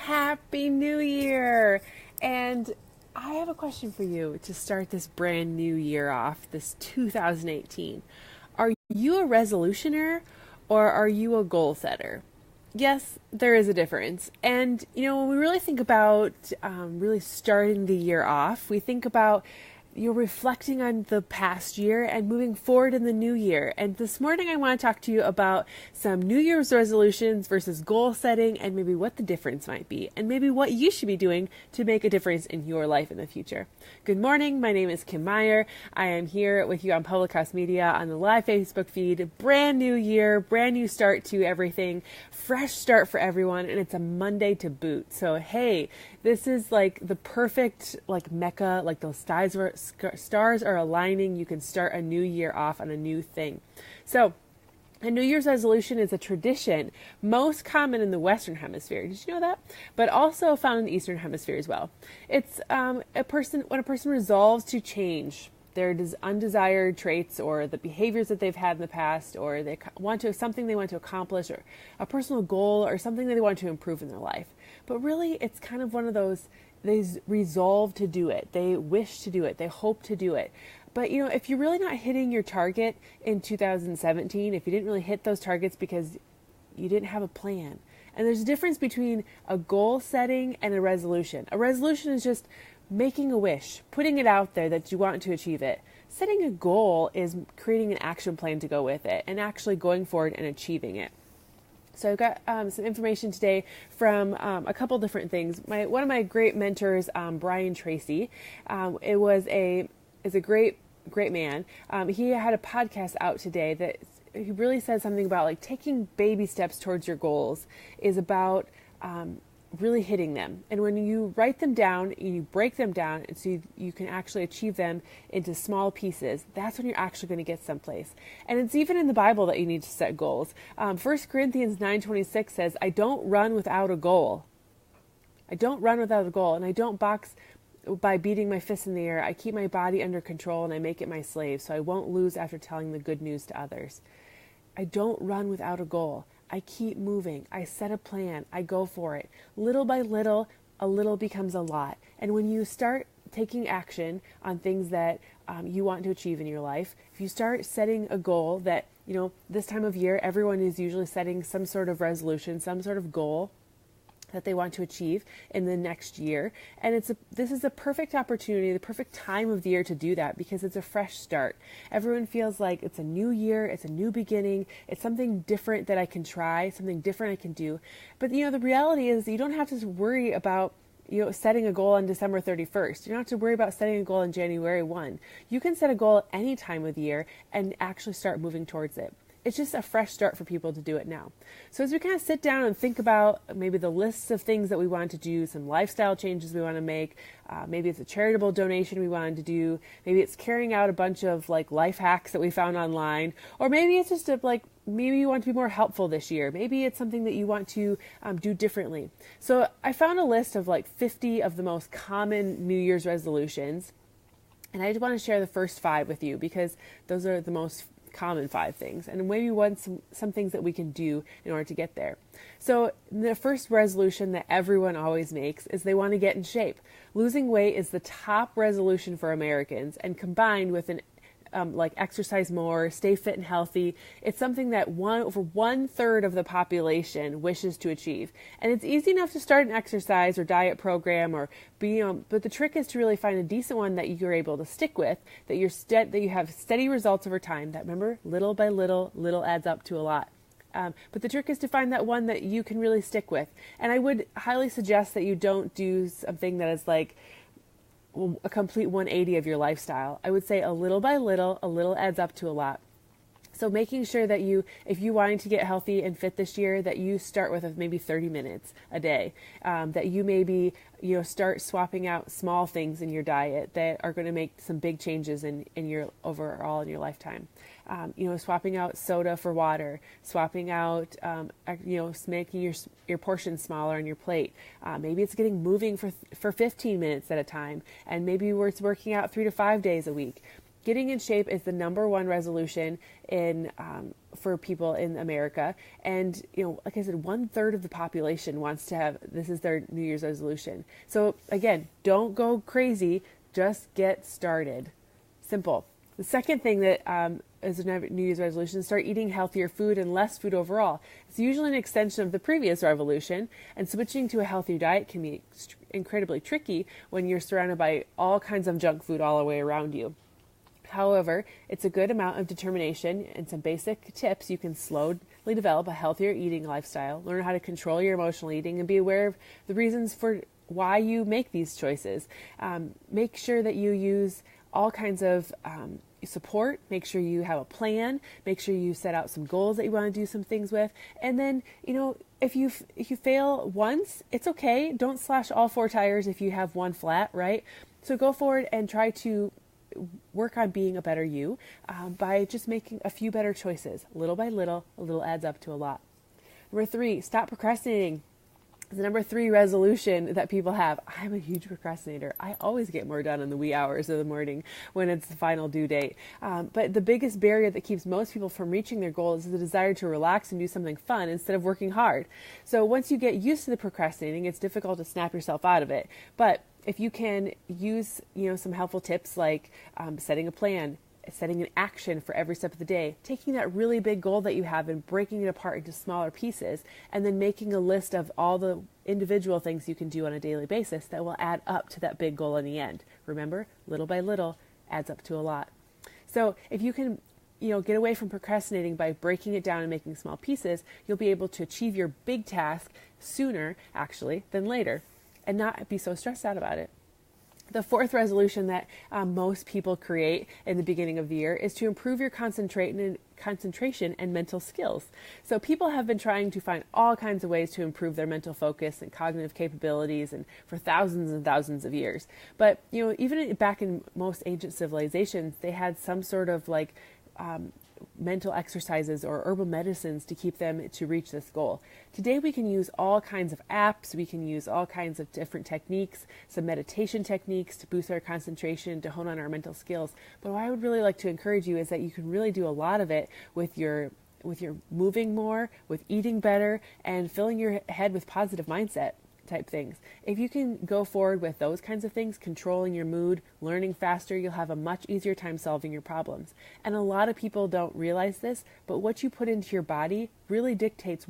Happy New Year! And I have a question for you to start this brand new year off, this 2018. Are you a resolutioner or are you a goal setter? Yes, there is a difference. And, when we really think about really starting the year off, we think about you're reflecting on the past year and moving forward in the new year. And this morning I want to talk to you about some New Year's resolutions versus goal setting and maybe what the difference might be and maybe what you should be doing to make a difference in your life in the future. Good morning. My name is Kim Meyer. I am here with you on Public House Media on the live Facebook feed. Brand new year, brand new start to everything, fresh start for everyone, and it's a Monday to boot. So, hey, this is like the perfect mecca, like those stars are aligning. You can start a new year off on a new thing. So a New Year's resolution is a tradition most common in the Western Hemisphere. Did you know that? But also found in the Eastern Hemisphere as well. It's when a person resolves to change their undesired traits or the behaviors that they've had in the past, or something they want to accomplish, or a personal goal, or something that they want to improve in their life. But really, it's kind of one of those, they resolve to do it. They wish to do it. They hope to do it. But, if you're really not hitting your target in 2017, if you didn't really hit those targets because you didn't have a plan. And there's a difference between a goal setting and a resolution. A resolution is just making a wish, putting it out there that you want to achieve it. Setting a goal is creating an action plan to go with it and actually going forward and achieving it. So I've got some information today from a couple different things. One of my great mentors, Brian Tracy, is a great man. He had a podcast out today that he really said something about taking baby steps towards your goals is about really hitting them. And when you write them down, you break them down, and so you can actually achieve them into small pieces, that's when you're actually going to get someplace. And it's even in the Bible that you need to set goals. 1 Corinthians 9:26 says, I don't run without a goal. I don't run without a goal, and I don't box by beating my fists in the air. I keep my body under control, and I make it my slave, so I won't lose after telling the good news to others. I don't run without a goal. I keep moving. I set a plan. I go for it. Little by little, a little becomes a lot. And when you start taking action on things that you want to achieve in your life, if you start setting a goal that, this time of year, everyone is usually setting some sort of resolution, some sort of goal that they want to achieve in the next year. And this is the perfect opportunity, the perfect time of the year to do that because it's a fresh start. Everyone feels like it's a new year, it's a new beginning, it's something different that I can try, something different I can do. But the reality is you don't have to worry about setting a goal on December 31st. You don't have to worry about setting a goal on January 1. You can set a goal any time of the year and actually start moving towards it. It's just a fresh start for people to do it now. So as we kind of sit down and think about maybe the lists of things that we want to do, some lifestyle changes we want to make, maybe it's a charitable donation we wanted to do, maybe it's carrying out a bunch of life hacks that we found online, or maybe it's just maybe you want to be more helpful this year. Maybe it's something that you want to do differently. So I found a list of 50 of the most common New Year's resolutions, and I just want to share the first 5 with you because those are the most common 5 things, and maybe some things that we can do in order to get there. So the first resolution that everyone always makes is they want to get in shape. Losing weight is the top resolution for Americans, and combined with an exercise more, stay fit and healthy. It's something that over 1/3 of the population wishes to achieve. And it's easy enough to start an exercise or diet program but the trick is to really find a decent one that you're able to stick with, that you have steady results over time. That, remember, little by little adds up to a lot. But the trick is to find that one that you can really stick with. And I would highly suggest that you don't do something that is a complete 180 of your lifestyle. I would say a little by little, a little adds up to a lot. So making sure that if you wanting to get healthy and fit this year, that you start with maybe 30 minutes a day, that you maybe, start swapping out small things in your diet that are going to make some big changes in your overall in your lifetime. Swapping out soda for water, swapping out, making your portions smaller on your plate. Maybe it's moving for 15 minutes at a time, and maybe it's working out 3 to 5 days a week. Getting in shape is the number one resolution in for people in America. And, like I said, 1/3 of the population wants to have, this is their New Year's resolution. So again, don't go crazy, just get started. Simple. The second thing that is a New Year's resolution is start eating healthier food and less food overall. It's usually an extension of the previous revolution, and switching to a healthier diet can be incredibly tricky when you're surrounded by all kinds of junk food all the way around you. However, it's a good amount of determination and some basic tips. You can slowly develop a healthier eating lifestyle, learn how to control your emotional eating, and be aware of the reasons for why you make these choices. Make sure that you use all kinds of support. Make sure you have a plan. Make sure you set out some goals that you want to do some things with. And then, if you fail once, it's okay. Don't slash all 4 tires if you have one flat, right? So go forward and try to work on being a better you by just making a few better choices. Little by little, a little adds up to a lot. Number 3, stop procrastinating. The number 3 resolution that people have. I'm a huge procrastinator. I always get more done in the wee hours of the morning when it's the final due date. But the biggest barrier that keeps most people from reaching their goals is the desire to relax and do something fun instead of working hard. So once you get used to the procrastinating, it's difficult to snap yourself out of it. But if you can use, some helpful tips like setting a plan, setting an action for every step of the day, taking that really big goal that you have and breaking it apart into smaller pieces, and then making a list of all the individual things you can do on a daily basis that will add up to that big goal in the end. Remember, little by little adds up to a lot. So if you can get away from procrastinating by breaking it down and making small pieces, you'll be able to achieve your big task sooner, actually, than later, and not be so stressed out about it. The 4th resolution that most people create in the beginning of the year is to improve your concentration and mental skills. So people have been trying to find all kinds of ways to improve their mental focus and cognitive capabilities and for thousands and thousands of years. But, even back in most ancient civilizations, they had some sort of mental exercises or herbal medicines to keep them to reach this goal. Today we can use all kinds of apps, we can use all kinds of different techniques, some meditation techniques to boost our concentration, to hone on our mental skills. But what I would really like to encourage you is that you can really do a lot of it with your moving more, with eating better, and filling your head with positive mindset type things. If you can go forward with those kinds of things, controlling your mood, learning faster, you'll have a much easier time solving your problems. And a lot of people don't realize this, but what you put into your body really dictates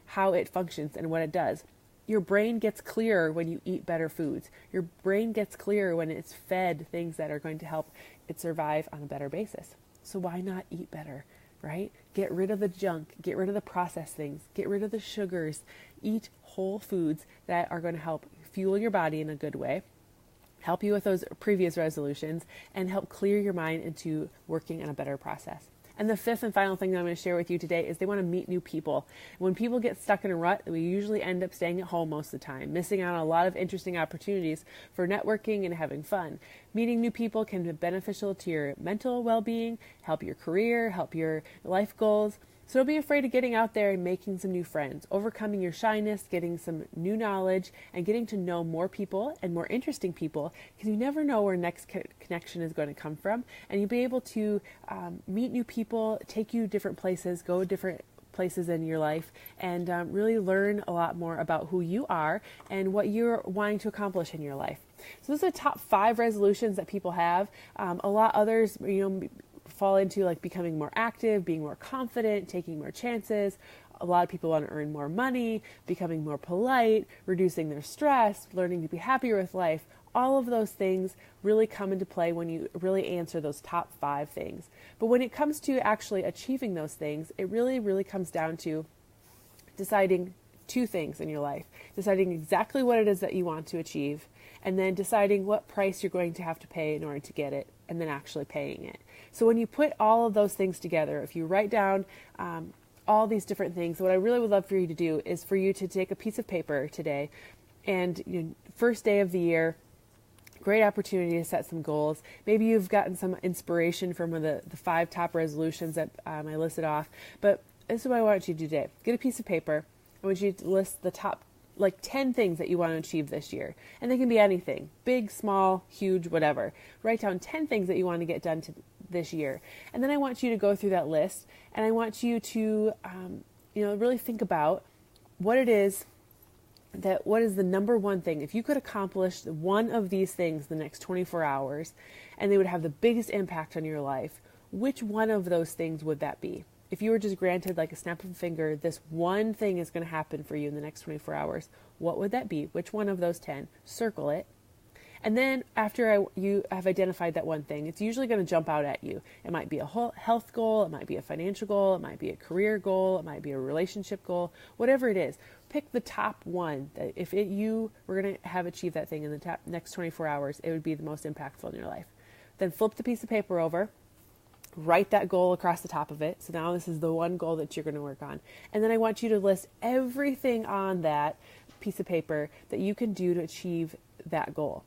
how it functions and what it does. Your brain gets clearer when you eat better foods. Your brain gets clearer when it's fed things that are going to help it survive on a better basis. So why not eat better, right? Get rid of the junk, get rid of the processed things, get rid of the sugars, eat whole foods that are going to help fuel your body in a good way, help you with those previous resolutions, and help clear your mind into working on a better process. And the 5th and final thing that I'm going to share with you today is they want to meet new people. When people get stuck in a rut, we usually end up staying at home most of the time, missing out on a lot of interesting opportunities for networking and having fun. Meeting new people can be beneficial to your mental well-being, help your career, help your life goals. So don't be afraid of getting out there and making some new friends, overcoming your shyness, getting some new knowledge, and getting to know more people and more interesting people, because you never know where next connection is going to come from. And you'll be able to meet new people, take you different places, go different places in your life, and really learn a lot more about who you are and what you're wanting to accomplish in your life. So those are the top 5 resolutions that people have. A lot others, fall into like becoming more active, being more confident, taking more chances. A lot of people want to earn more money, becoming more polite, reducing their stress, learning to be happier with life. All of those things really come into play when you really answer those top 5 things. But when it comes to actually achieving those things, it really, really comes down to deciding 2 things in your life. Deciding exactly what it is that you want to achieve, and then deciding what price you're going to have to pay in order to get it, and then actually paying it. So when you put all of those things together, if you write down all these different things, what I really would love for you to do is for you to take a piece of paper today, and first day of the year, great opportunity to set some goals. Maybe you've gotten some inspiration from one of the 5 top resolutions that I listed off, but this is what I want you to do today. Get a piece of paper. I want you to list the top 10 things that you want to achieve this year. And they can be anything, big, small, huge, whatever. Write down 10 things that you want to get done this year. And then I want you to go through that list, and I want you to, really think about what it is what is the number one thing. If you could accomplish one of these things the next 24 hours and they would have the biggest impact on your life, which one of those things would that be? If you were just granted like a snap of a finger, this one thing is going to happen for you in the next 24 hours, what would that be? Which one of those 10? Circle it. And then after you have identified that one thing, it's usually going to jump out at you. It might be a health goal, it might be a financial goal, it might be a career goal, it might be a relationship goal, whatever it is. Pick the top one that if you were going to have achieved that thing in the next 24 hours, it would be the most impactful in your life. Then flip the piece of paper over, write that goal across the top of it. So now this is the one goal that you're going to work on. And then I want you to list everything on that piece of paper that you can do to achieve that goal.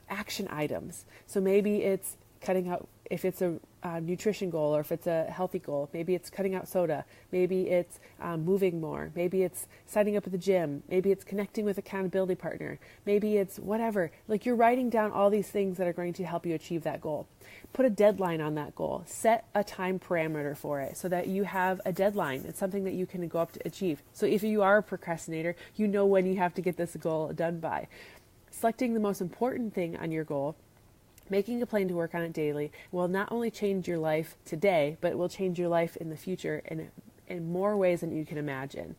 Action items. So maybe it's cutting out, if it's a nutrition goal or if it's a healthy goal, maybe it's cutting out soda, maybe it's moving more, maybe it's signing up at the gym, maybe it's connecting with an accountability partner, maybe it's whatever. Like you're writing down all these things that are going to help you achieve that goal. Put a deadline on that goal. Set a time parameter for it so that you have a deadline. It's something that you can go up to achieve. So if you are a procrastinator, you know when you have to get this goal done by. Selecting the most important thing on your goal, making a plan to work on it daily, will not only change your life today, but it will change your life in the future in more ways than you can imagine.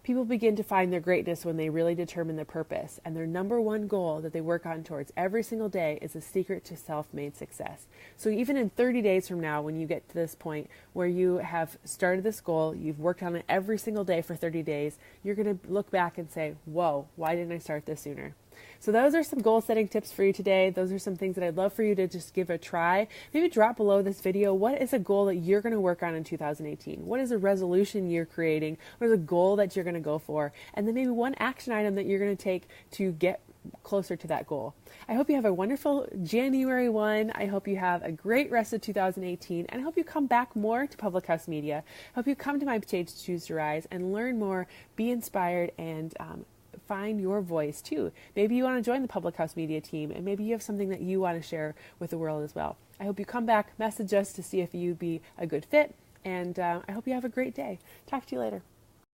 People begin to find their greatness when they really determine their purpose, and their number one goal that they work on towards every single day is a secret to self-made success. So even in 30 days from now, when you get to this point where you have started this goal, you've worked on it every single day for 30 days, you're going to look back and say, whoa, why didn't I start this sooner? So those are some goal setting tips for you today. Those are some things that I'd love for you to just give a try. Maybe drop below this video. What is a goal that you're going to work on in 2018? What is a resolution you're creating? What is a goal that you're going to go for? And then maybe one action item that you're going to take to get closer to that goal. I hope you have a wonderful January 1. I hope you have a great rest of 2018, and I hope you come back more to Public House Media. I hope you come to my page to Choose to Rise and learn more, be inspired, and find your voice too. Maybe you want to join the Public House Media team, and maybe you have something that you want to share with the world as well. I hope you come back, message us to see if you'd be a good fit, and I hope you have a great day. Talk to you later.